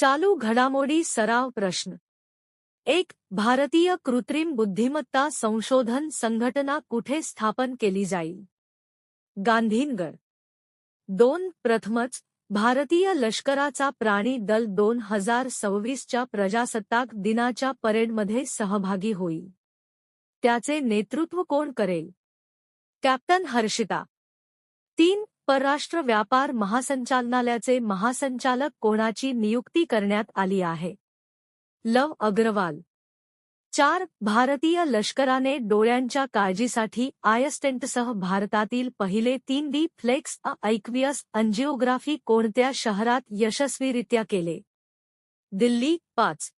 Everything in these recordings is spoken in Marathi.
चालू घडामोडी सराव प्रश्न 1. भारतीय कृत्रिम बुद्धिमत्ता संशोधन संघटना कुठे स्थापन केली जाईल? गांधीनगर. 2. प्रथमच भारतीय लष्कराचा प्राणी दल 2026 च्या प्रजासत्ताक दिनाच्या परेडमध्ये सहभागी होईल. त्याचे नेतृत्व कोण करेल? कॅप्टन हर्षिता. 3. परराष्ट्र व्यापार महासंचालनालयाचे महासंचालक कोणाची नियुक्ती करण्यात आली आहे? लव अग्रवाल. 4. भारतीय लष्कराने डोळ्यांच्या काळजीसाठी आय स्टेंटसह भारतातील पहिले 3D फ्लेक्स ऐक्वियस अंजिओग्राफी कोणत्या शहरात यशस्वीरित्या केले? दिल्ली. 5.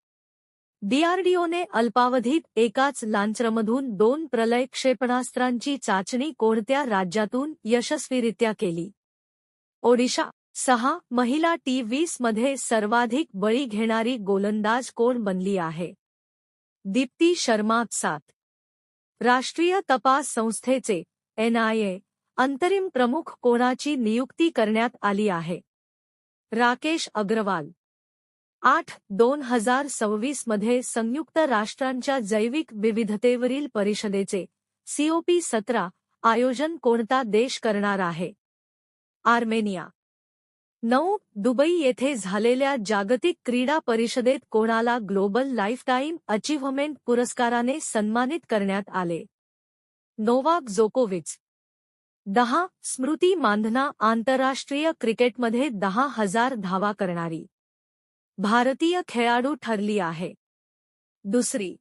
डीआरडीओने अल्पावधीत एकाच लांचरमधून 2 प्रलय क्षेपणास्त्रांची चाचणी कोणत्या राज्यातून यशस्वीरित्या केली? ओडिशा. 6. महिला T20 मध्ये सर्वाधिक बळी घेणारी गोलंदाज कोण बनली आहे? दीप्ती शर्मा. 7. राष्ट्रीय तपास संस्थेचे NIA अंतरिम प्रमुख कोणाची नियुक्ती करण्यात आली आहे? राकेश अग्रवाल. 8. 2026 मध्ये संयुक्त राष्ट्रांच्या जैविक विविधतेवरील परिषदेचे COP17 आयोजन कोणता देश करणार आहे? आर्मेनिया. 9. दुबई येथे झालेल्या जागतिक क्रीडा परिषदेत कोणाला ग्लोबल लाईफटाईम अचीव्हमेंट पुरस्काराने सन्मानित करण्यात आले? नोवाक जोकोविच. 10. स्मृती मांधना आंतरराष्ट्रीय क्रिकेटमध्ये 10,000 धावा करणारी भारतीय खेळाडू ठरली आहे. दुसरी